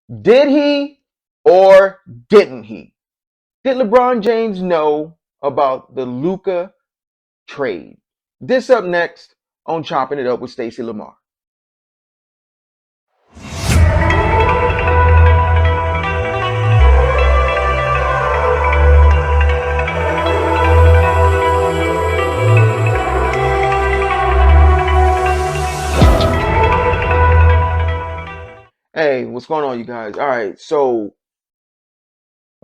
Did he or didn't he? Did LeBron James know about the Luka trade? This up next on Chopping It Up with Stacie Lamar. Hey, what's going on, you guys? All right, so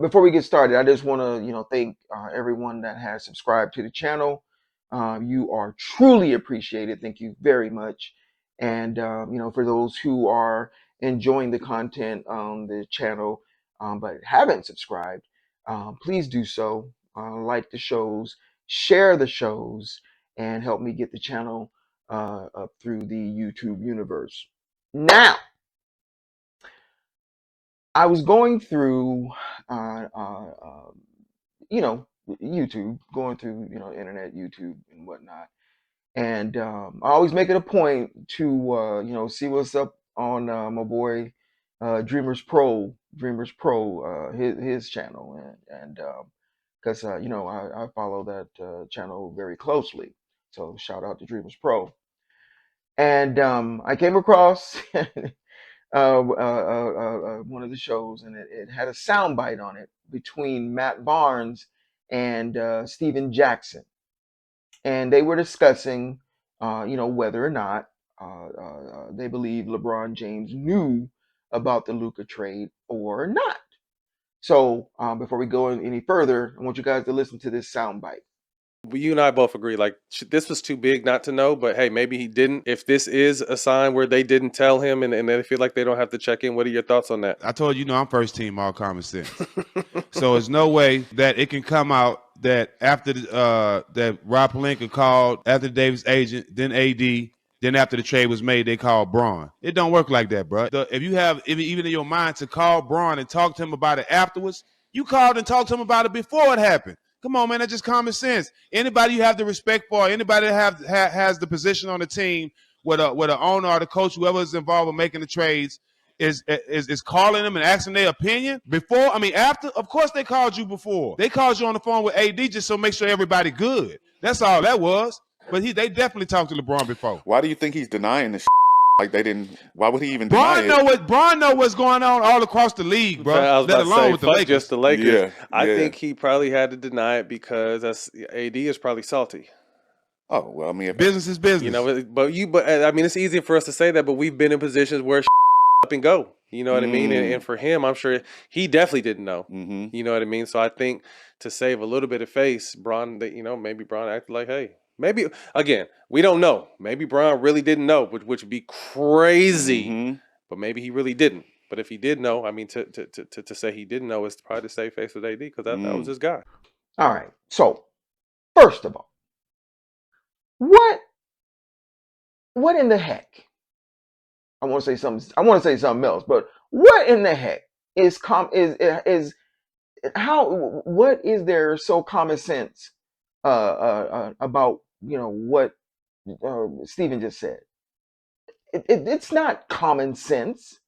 before we get started, I just want to, thank everyone that has subscribed to the channel. You are truly appreciated. Thank you very much. And for those who are enjoying the content on the channel, but haven't subscribed, please do so. Like the shows, share the shows, and help me get the channel up through the YouTube universe. Now, I was going through, uh, uh, um, YouTube, going through, internet, YouTube, and whatnot. And I always make it a point to, see what's up on my boy Dreamers Pro, his channel, and because I follow that channel very closely. So shout out to Dreamers Pro. And I came across one of the shows, and it had a soundbite on it between Matt Barnes and Steven Jackson, and they were discussing, whether or not they believe LeBron James knew about the Luka trade or not. So before we go any further, I want you guys to listen to this soundbite. You and I both agree, like, this was too big not to know, but hey, maybe he didn't. If this is a sign where they didn't tell him and they feel like they don't have to check in, what are your thoughts on that? I told you, I'm first team all common sense. So there's no way that it can come out that after that Rob Pelinka called after Davis' agent, then AD, then after the trade was made, they called Braun. It don't work like that, bro. If you have even in your mind to call Braun and talk to him about it afterwards, you called and talked to him about it before it happened. Come on, man, that's just common sense. Anybody you have the respect for, anybody that has the position on the team, whether the owner or the coach, whoever is involved in making the trades, is calling them and asking their opinion before. I mean, after. Of course, they called you before. They called you on the phone with AD just so make sure everybody good. That's all that was. But they definitely talked to LeBron before. Why do you think he's denying this? Like they didn't. Why would he even Braun deny it? Braun know what's going on all across the league, bro. I was Let about to alone say, with the fuck Lakers. just the Lakers. Yeah, I yeah. think he probably had to deny it because AD is probably salty. Oh well, I mean, Business is business. You know, but I mean, it's easy for us to say that, but we've been in positions where up and go. You know what I mean? And for him, I'm sure he definitely didn't know. You know what I mean? So I think to save a little bit of face, Braun, maybe Braun acted like, hey, maybe, again, we don't know. Maybe Braun really didn't know, which would be crazy, but maybe he really didn't. But if he did know, I mean, to say he didn't know is probably to save face with AD because that was his guy. All right. So first of all, what in the heck? I want to say something else, but what in the heck is what is there so common sense about what Steven just said? It's not common sense.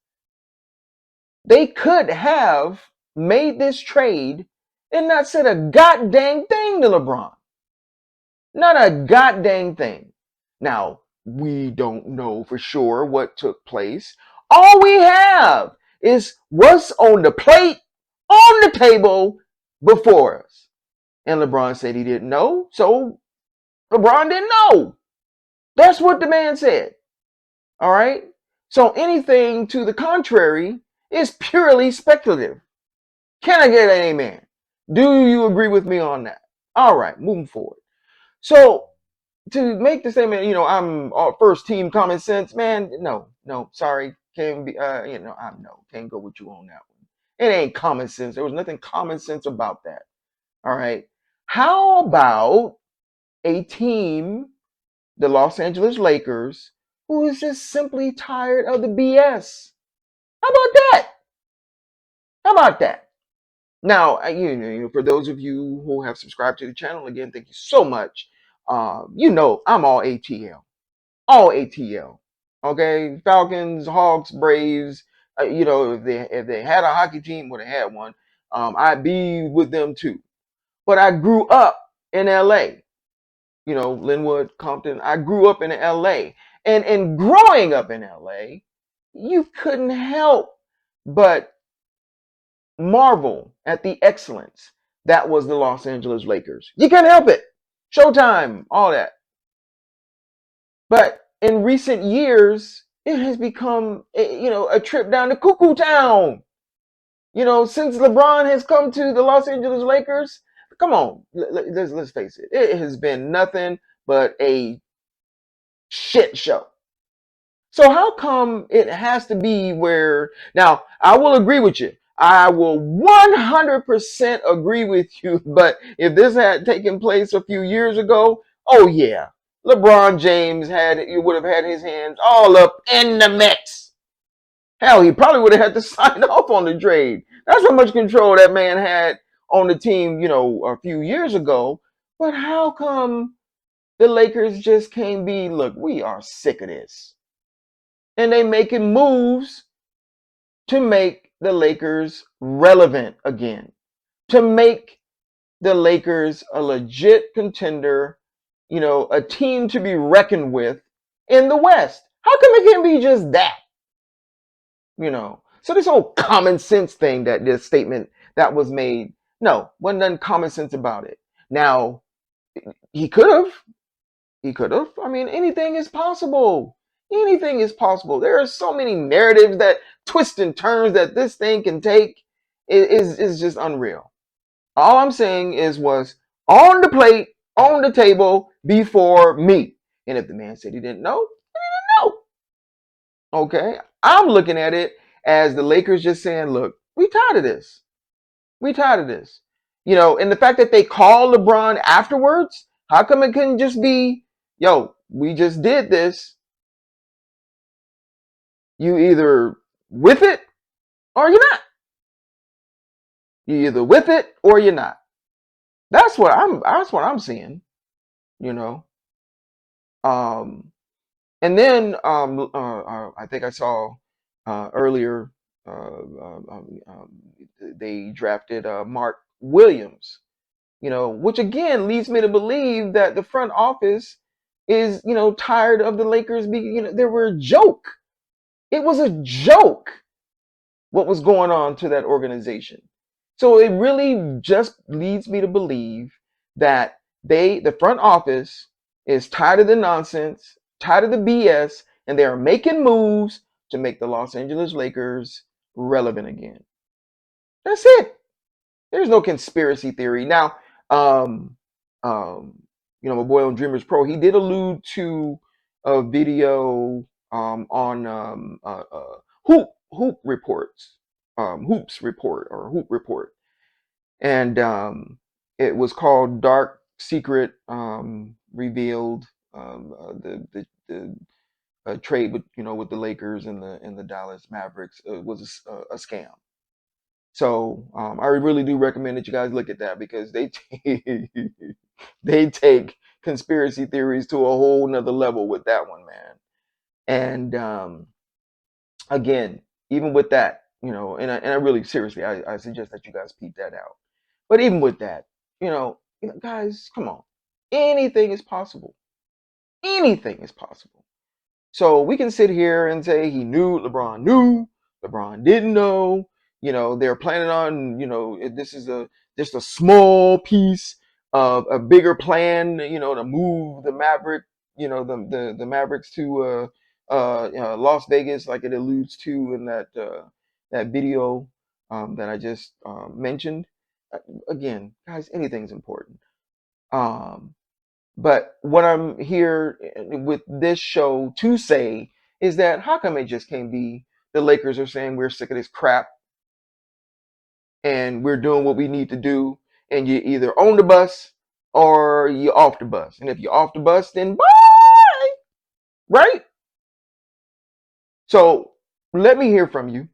They could have made this trade and not said a goddamn thing to LeBron. Not a goddamn thing. Now, we don't know for sure what took place. All we have is what's on the plate, on the table before us. And LeBron said he didn't know, so LeBron didn't know. That's what the man said. All right? So anything to the contrary is purely speculative. Can I get an amen? Do you agree with me on that? All right, moving forward. So to make the statement, I'm first team common sense, man. No, sorry, can't be. Can't go with you on that one. It ain't common sense. There was nothing common sense about that. All right. How about a team, the Los Angeles Lakers, who is just simply tired of the BS? How about that? How about that? Now, for those of you who have subscribed to the channel, again, thank you so much. I'm all ATL. All ATL. Okay? Falcons, Hawks, Braves, if they had a hockey team, would have had one. I'd be with them too. But I grew up in L.A. Linwood, Compton. I grew up in L.A. and growing up in L.A., you couldn't help but marvel at the excellence that was the Los Angeles Lakers. You can't help it. Showtime, all that. But in recent years, it has become, a trip down to Cuckoo Town. Since LeBron has come to the Los Angeles Lakers, come on, let's face it. It has been nothing but a shit show. So how come it has to be where now I will agree with you. I will 100% agree with you. But if this had taken place a few years ago, oh yeah, LeBron James would have had his hands all up in the mix. Hell, he probably would have had to sign off on the trade. That's how much control that man had on the team, a few years ago. But how come the Lakers just can't be, look, we are sick of this. And they making moves to make the Lakers relevant again, to make the Lakers a legit contender, a team to be reckoned with in the West. How come it can't be just that? So this whole common sense thing, that this statement that was made, no, wasn't none common sense about it. Now, he could have. I mean, anything is possible. Anything is possible. There are so many narratives that twist and turns that this thing can take. It is just unreal. All I'm saying was on the plate, on the table before me. And if the man said he didn't know, he didn't know. Okay? I'm looking at it as the Lakers just saying, look, we tired of this. We tired of this. And the fact that they call LeBron afterwards, how come it couldn't just be, yo, we just did this. You either with it or you're not. You either with it or you're not. That's what I'm seeing, you know. And then I think I saw earlier they drafted Mark Williams, which again leads me to believe that the front office is, tired of the Lakers being, they were a joke. It was a joke what was going on to that organization. So it really just leads me to believe that the front office is tired of the nonsense, tired of the BS, and they are making moves to make the Los Angeles Lakers relevant again. That's it. There's no conspiracy theory. Now, um, my boy on Dreamers Pro, he did allude to a video on Hoop Reports, Hoop Report, and it was called Dark Secret Revealed, the trade with the Lakers and the Dallas Mavericks was a scam. So I really do recommend that you guys look at that, because they take conspiracy theories to a whole nother level with that one, man. And again, even with that, and I really seriously, I suggest that you guys peep that out. But even with that, guys, come on, anything is possible. Anything is possible. So we can sit here and say LeBron knew, LeBron didn't know. They're planning on, this is just a small piece of a bigger plan, to move the the Mavericks to Las Vegas, like it alludes to in that video that I just mentioned. Again, guys, anything's important. But what I'm here with this show to say is that how come it just can't be the Lakers are saying we're sick of this crap and we're doing what we need to do, and you either on the bus or you're off the bus. And if you're off the bus, then bye, right? So let me hear from you.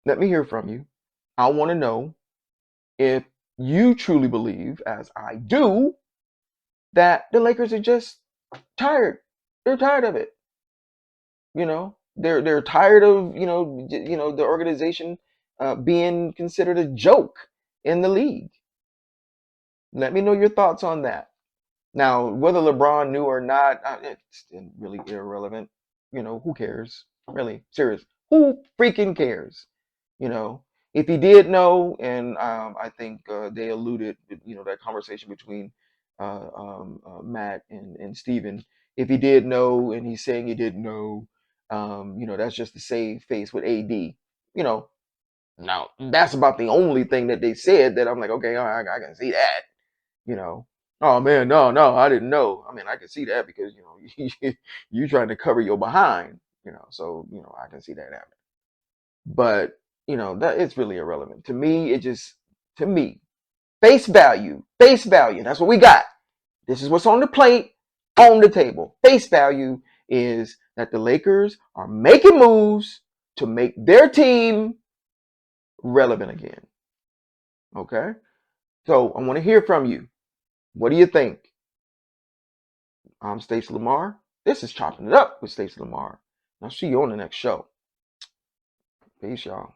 Let me hear from you. I want to know if you truly believe, as I do, that the Lakers are just tired. They're tired of it. They're tired of the organization being considered a joke in the league. Let me know your thoughts on that. Now, whether LeBron knew or not, it's really irrelevant. Who cares? Really, serious. Who freaking cares? You know, if he did know, and I think they alluded, that conversation between Matt and Steven. If he did know, and he's saying he didn't know, that's just to save face with AD. You know, now that's about the only thing that they said that I'm like, okay, all right, I can see that. You know, oh man, no, I didn't know. I mean, I can see that because you trying to cover your behind. So I can see that happening. But that it's really irrelevant to me. To me, face value, face value. That's what we got. This is what's on the plate, on the table. Face value is that the Lakers are making moves to make their team relevant again. Okay, so I want to hear from you. What do you think? I'm Stacie Lamar. This is Chopping It Up with Stacie Lamar. I'll see you on the next show. Peace, y'all.